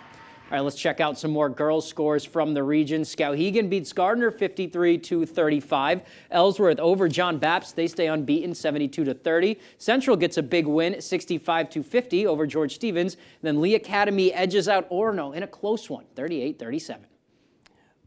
All right, let's check out some more girls' scores from the region. Skowhegan beats Gardner 53-35. Ellsworth over John Baptist. They stay unbeaten 72-30. Central gets a big win 65-50 over George Stevens. Then Lee Academy edges out Orono in a close one 38-37.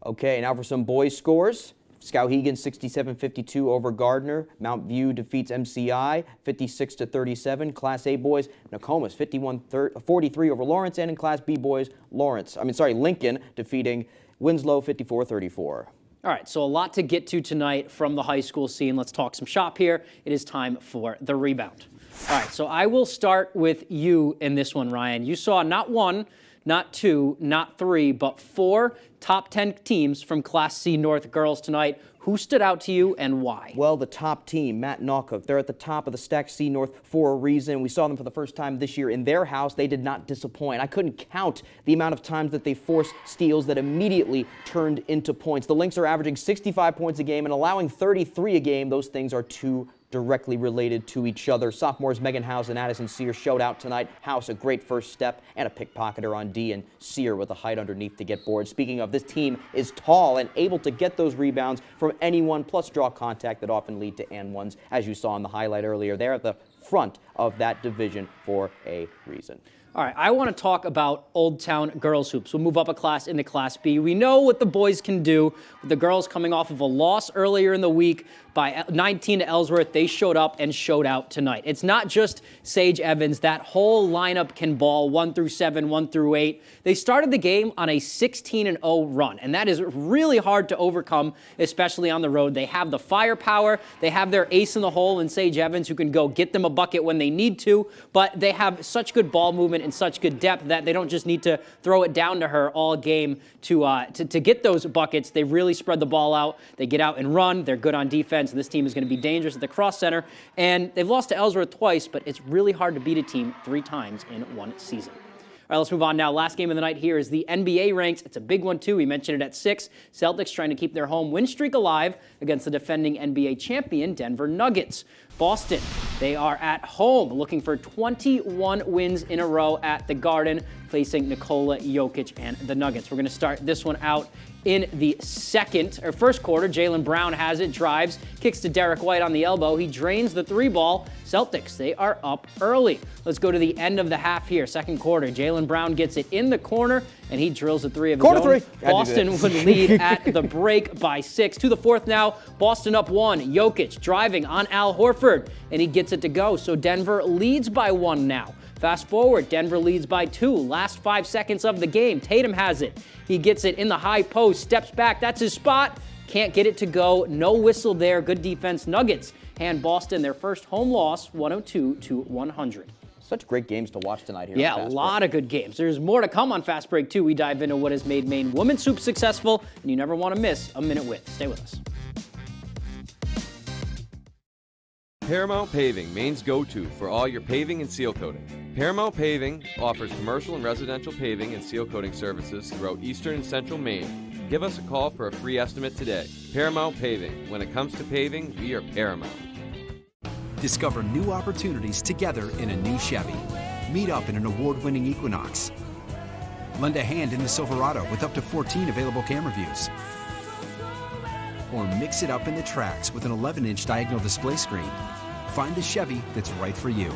Okay, now for some boys' scores. Skowhegan 67-52 over Gardner. Mount View defeats MCI 56-37. Class A boys, Nokomis 51-43 over Lawrence, and in Class B boys, Lincoln defeating Winslow 54-34. All right, so a lot to get to tonight from the high school scene. Let's talk some shop here. It is time for the rebound. All right, so I will start with you in this one, Ryan. You saw not 1, not 2, not 3, but 4 top 10 teams from Class C North girls tonight. Who stood out to you and why? Well, the top team, Matt Naucook, they're at the top of the Stack C North for a reason. We saw them for the first time this year in their house. They did not disappoint. I couldn't count the amount of times that they forced steals that immediately turned into points. The Lynx are averaging 65 points a game and allowing 33 a game. Those things are too directly related to each other. Sophomores Megan House and Addison Sear showed out tonight. House a great first step and a pickpocketer on D, and Sear with a height underneath to get boards. Speaking of, this team is tall and able to get those rebounds from anyone, plus draw contact that often lead to and ones, as you saw in the highlight earlier. They're at the front of that division for a reason. All right, I want to talk about Old Town girls hoops. We'll move up a class into Class B. We know what the boys can do. With the girls coming off of a loss earlier in the week by 19 to Ellsworth, they showed up and showed out tonight. It's not just Sage Evans. That whole lineup can ball 1 through 7, 1 through 8. They started the game on a 16-0 run, and that is really hard to overcome, especially on the road. They have the firepower. They have their ace in the hole in Sage Evans, who can go get them a bucket when they need to, but they have such good ball movement and such good depth that they don't just need to throw it down to her all game to get those buckets. They really spread the ball out. They get out and run. They're good on defense, and this team is going to be dangerous at the cross center. And they've lost to Ellsworth twice, but it's really hard to beat a team 3 times in one season. All right, let's move on now. Last game of the night here is the NBA ranks. It's a big one, too. We mentioned it at 6. Celtics trying to keep their home win streak alive against the defending NBA champion Denver Nuggets. Boston, they are at home looking for 21 wins in a row at the Garden, facing Nikola Jokic and the Nuggets. We're going to start this one out in the first quarter. Jaylen Brown has it, drives, kicks to Derek White on the elbow. He drains the 3-ball. Celtics, they are up early. Let's go to the end of the half here, second quarter. Jaylen Brown gets it in the corner, and he drills a 3 of his own. Boston would lead at the break by 6. To the fourth now, Boston up 1. Jokic driving on Al Horford, and he gets it to go. So Denver leads by 1 now. Fast forward, Denver leads by 2. Last 5 seconds of the game, Tatum has it. He gets it in the high post, steps back, that's his spot. Can't get it to go, no whistle there, good defense. Nuggets hand Boston their first home loss, 102-100. Such great games to watch tonight here. Yeah, a lot of good games. There's more to come on Fast Break, too. We dive into what has made Maine Women's Hoops successful, and you never want to miss a minute with. Stay with us. Paramount Paving, Maine's go-to for all your paving and seal coating. Paramount Paving offers commercial and residential paving and seal coating services throughout eastern and central Maine. Give us a call for a free estimate today. Paramount Paving. When it comes to paving, we are Paramount. Discover new opportunities together in a new Chevy. Meet up in an award-winning Equinox. Lend a hand in the Silverado with up to 14 available camera views. Or mix it up in the tracks with an 11-inch diagonal display screen. Find the Chevy that's right for you.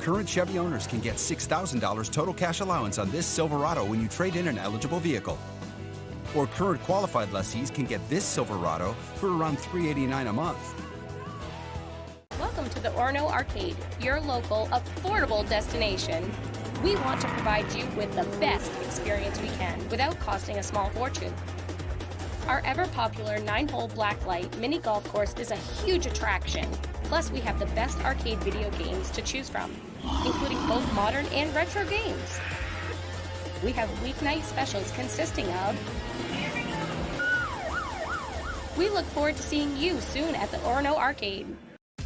Current Chevy owners can get $6,000 total cash allowance on this Silverado when you trade in an eligible vehicle. Or current qualified lessees can get this Silverado for around $389 a month. Welcome to the Orono Arcade, your local, affordable destination. We want to provide you with the best experience we can without costing a small fortune. Our ever-popular 9-hole blacklight mini golf course is a huge attraction. Plus, we have the best arcade video games to choose from, including both modern and retro games. We have weeknight specials consisting of... We look forward to seeing you soon at the Orono Arcade.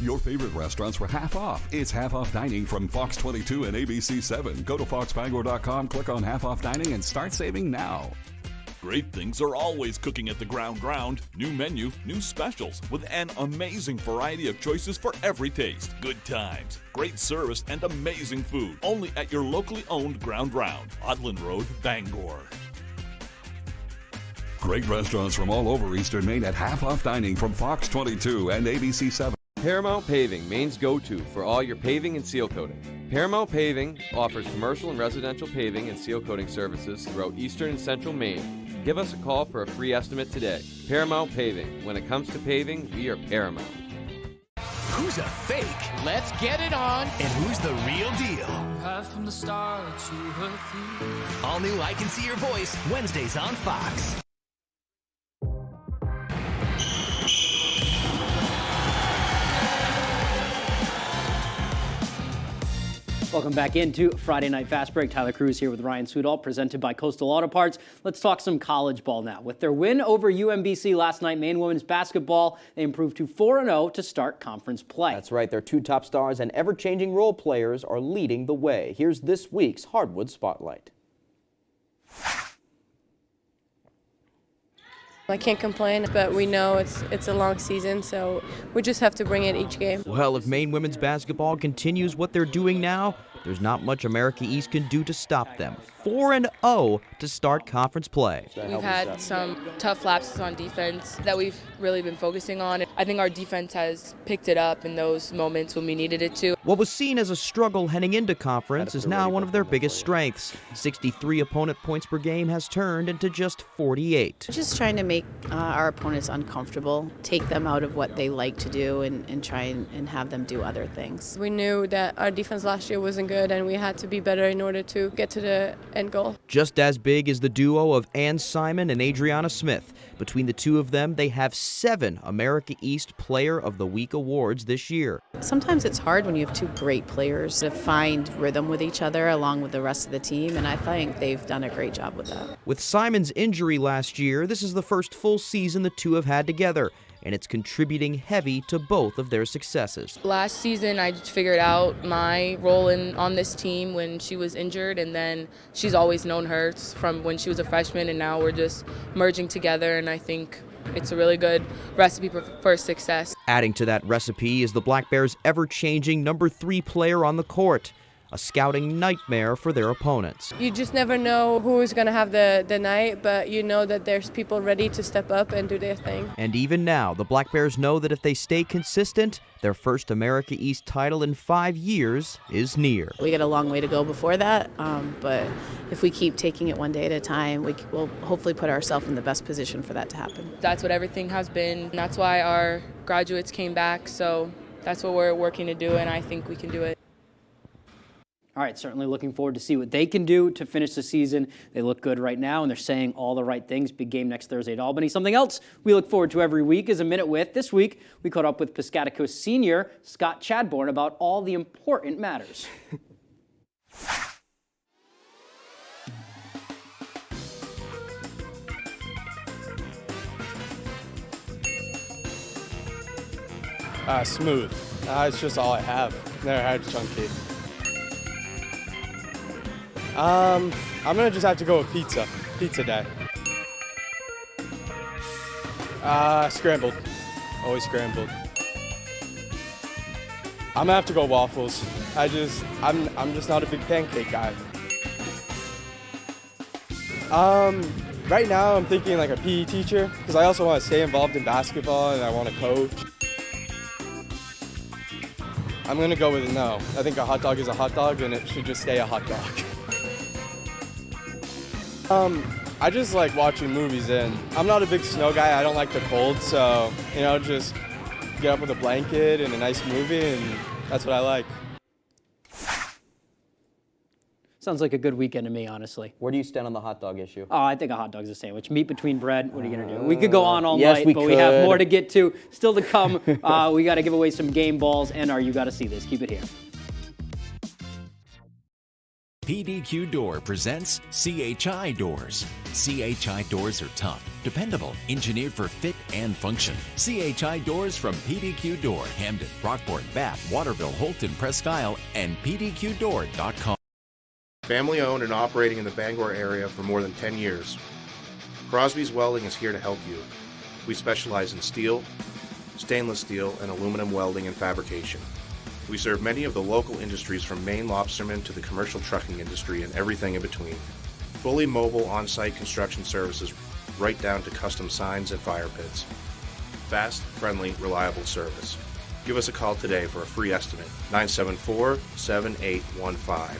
Your favorite restaurants for half off. It's half off dining from Fox 22 and ABC 7. Go to foxbangor.com, click on half off dining, and start saving now. Great things are always cooking at the Ground. New menu, new specials, with an amazing variety of choices for every taste. Good times, great service, and amazing food. Only at your locally owned Ground, Odland Road, Bangor. Great restaurants from all over Eastern Maine at half off dining from Fox 22 and ABC 7. Paramount Paving, Maine's go-to for all your paving and seal coating. Paramount Paving offers commercial and residential paving and seal coating services throughout eastern and central Maine. Give us a call for a free estimate today. Paramount Paving. When it comes to paving, we are Paramount. Who's a fake? Let's get it on. And who's the real deal? Right from the start to her feet. All new I Can See Your Voice, Wednesdays on Fox. Welcome back into Friday Night Fast Break. Tyler Cruz here with Ryan Sudol, presented by Coastal Auto Parts. Let's talk some college ball now. With their win over UMBC last night, Maine women's basketball, they improved to 4-0 to start conference play. That's right. Their 2 top stars and ever-changing role players are leading the way. Here's this week's Hardwood Spotlight. I can't complain, but we know it's a long season, so we just have to bring it each game. Well, if Maine women's basketball continues what they're doing now, there's not much America East can do to stop them. 4-0 to start conference play. We've had some tough lapses on defense that we've really been focusing on. I think our defense has picked it up in those moments when we needed it to. What was seen as a struggle heading into conference is now one of their biggest strengths. 63 opponent points per game has turned into just 48. Just trying to make our opponents uncomfortable, take them out of what they like to do and try and have them do other things. We knew that our defense last year wasn't good and we had to be better in order to get to the end goal. Just as big is the duo of Ann Simon and Adriana Smith. Between the two of them, they have 7 America East Player of the Week awards this year. Sometimes it's hard when you have 2 great players to find rhythm with each other along with the rest of the team, and I think they've done a great job with that. With Simon's injury last year, this is the first full season the two have had together, and it's contributing heavy to both of their successes. Last season, I just figured out my role on this team when she was injured, and then she's always known her from when she was a freshman, and now we're just merging together, and I think it's a really good recipe for success. Adding to that recipe is the Black Bears' ever-changing number 3 player on the court, a scouting nightmare for their opponents. You just never know who is going to have the night, but you know that there's people ready to step up and do their thing. And even now, the Black Bears know that if they stay consistent, their first America East title in 5 years is near. We got a long way to go before that, but if we keep taking it one day at a time, we'll hopefully put ourselves in the best position for that to happen. That's what everything has been, and that's why our graduates came back, so that's what we're working to do, and I think we can do it. All right, certainly looking forward to see what they can do to finish the season. They look good right now, and they're saying all the right things. Big game next Thursday at Albany. Something else we look forward to every week is A Minute With. This week, we caught up with Piscataqua senior Scott Chadbourne about all the important matters. Smooth. It's just all I have. Never had chunky. I'm gonna just have to go with pizza. Pizza day. Scrambled. Always scrambled. I'm gonna have to go waffles. I'm just not a big pancake guy. Right now I'm thinking like a PE teacher because I also want to stay involved in basketball and I want to coach. I'm gonna go with no. I think a hot dog is a hot dog and it should just stay a hot dog. I just like watching movies and I'm not a big snow guy. I don't like the cold, so, you know, just get up with a blanket and a nice movie and that's what I like. Sounds like a good weekend to me, honestly. Where do you stand on the hot dog issue? Oh, I think a hot dog's a sandwich. Meat between bread. What are you going to do? We could go on all yes, night, but could. we have more to get to. Still to come. We got to give away some game balls and our You Gotta See This. Keep it here. PDQ Door presents CHI Doors. CHI Doors are tough, dependable, engineered for fit and function. CHI Doors from PDQ Door, Hamden, Rockport, Bath, Waterville, Holton, Presque Isle, and PDQDoor.com. Family owned and operating in the Bangor area for more than 10 years. Crosby's Welding is here to help you. We specialize in steel, stainless steel, and aluminum welding and fabrication. We serve many of the local industries from Maine lobstermen to the commercial trucking industry and everything in between. Fully mobile on-site construction services right down to custom signs and fire pits. Fast, friendly, reliable service. Give us a call today for a free estimate, 974-7815.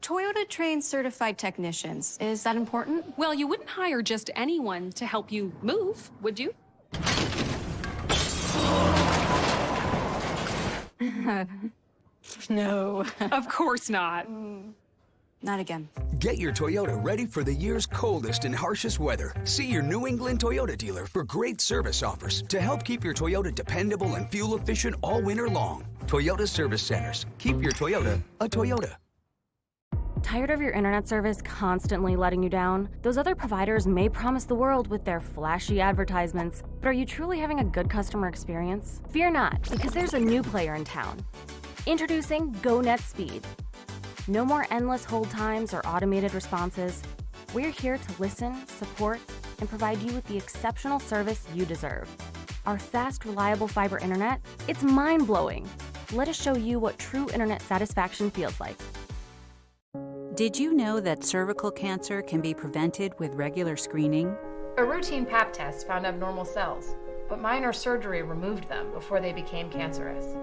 Toyota trains certified technicians. Is that important? Well, you wouldn't hire just anyone to help you move, would you? No. Of course not. Not again. Get your Toyota ready for the year's coldest and harshest weather. See your New England Toyota dealer for great service offers to help keep your Toyota dependable and fuel efficient all winter long. Toyota Service Centers. Keep your Toyota a Toyota. Tired of your internet service constantly letting you down? Those other providers may promise the world with their flashy advertisements, but are you truly having a good customer experience? Fear not, because there's a new player in town. Introducing GoNet Speed. No more endless hold times or automated responses. We're here to listen, support, and provide you with the exceptional service you deserve. Our fast, reliable fiber internet, it's mind-blowing. Let us show you what true internet satisfaction feels like. Did you know that cervical cancer can be prevented with regular screening? A routine Pap test found abnormal cells, but minor surgery removed them before they became cancerous.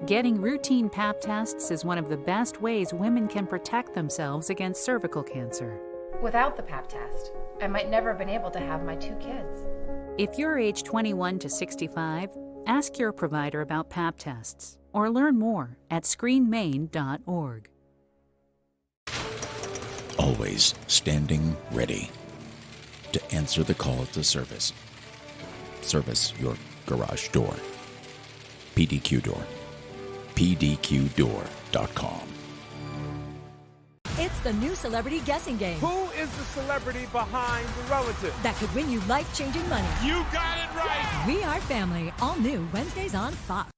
Getting routine Pap tests is one of the best ways women can protect themselves against cervical cancer. Without the Pap test, I might never have been able to have my 2 kids. If you're age 21 to 65, ask your provider about Pap tests or learn more at screenmaine.org. Always standing ready to answer the call to service. Service your garage door. PDQ Door. PDQDoor.com. It's the new celebrity guessing game. Who is the celebrity behind the relative that could win you life-changing money? You got it right! We Are Family, all new Wednesdays on Fox.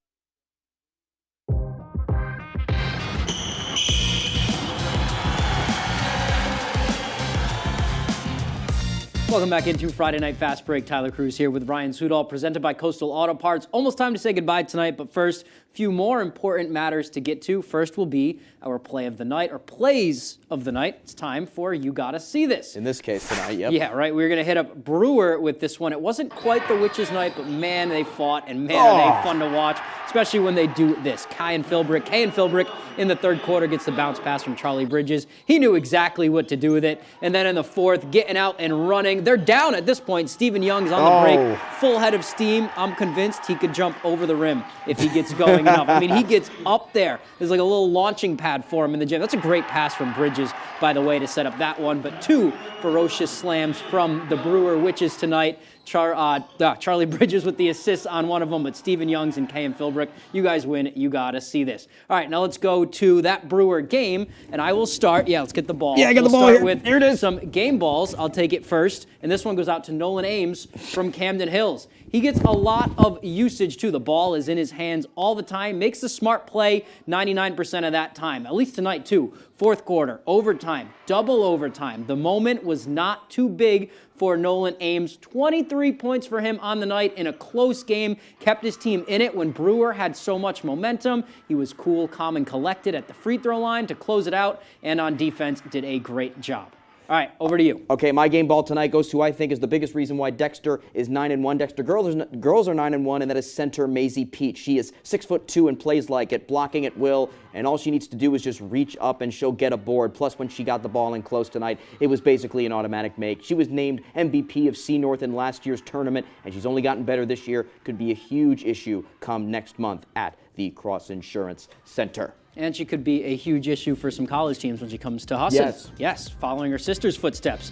Welcome back into Friday Night Fast Break. Tyler Cruz here with Ryan Sudol, presented by Coastal Auto Parts. Almost time to say goodbye tonight, but first, a few more important matters to get to. First will be our play of the night, or plays of the night. It's time for You Gotta See This. In this case tonight, yep. Yeah, right. We're going to hit up Brewer with this one. It wasn't quite the Witches' night, but man, they fought, and man, are they fun to watch, especially when they do this. Kay and Philbrick in the third quarter gets the bounce pass from Charlie Bridges. He knew exactly what to do with it. And then in the fourth, getting out and running. They're down at this point. Stephen Young's on the break, full head of steam. I'm convinced he could jump over the rim if he gets going enough. I mean, he gets up there. There's like a little launching pad for him in the gym. That's a great pass from Bridges, by the way, to set up that one. But 2 ferocious slams from the Brewer Witches tonight. Charlie Bridges with the assists on one of them, but Stephen Young's and Kay and Philbrick, you guys win. You gotta see this. All right, now let's go to that Brewer game, and I will start. Yeah, let's get the ball. Yeah, I got the ball start here. with Here it is. Some game balls. I'll take it first, and this one goes out to Nolan Ames from Camden Hills. He gets a lot of usage, too. The ball is in his hands all the time. Makes the smart play 99% of that time, at least tonight, too. Fourth quarter, overtime, double overtime. The moment was not too big for Nolan Ames. 23 points for him on the night in a close game. Kept his team in it when Brewer had so much momentum. He was cool, calm, and collected at the free throw line to close it out, and on defense did a great job. All right, over to you. Okay, my game ball tonight goes to, I think, is the biggest reason why Dexter is 9-1. Dexter girls are 9-1, and that is center Maisie Peach. She is 6'2" and plays like it, blocking at will, and all she needs to do is just reach up and she'll get a board. Plus, when she got the ball in close tonight, it was basically an automatic make. She was named MVP of C North in last year's tournament, and she's only gotten better this year. Could be a huge issue come next month at the Cross Insurance Center. And she could be a huge issue for some college teams when she comes to Husson. Yes, following her sister's footsteps.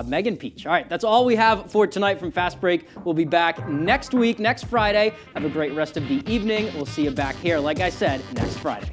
Megan Peach. All right, that's all we have for tonight from Fast Break. We'll be back next week, next Friday. Have a great rest of the evening. We'll see you back here, like I said, next Friday.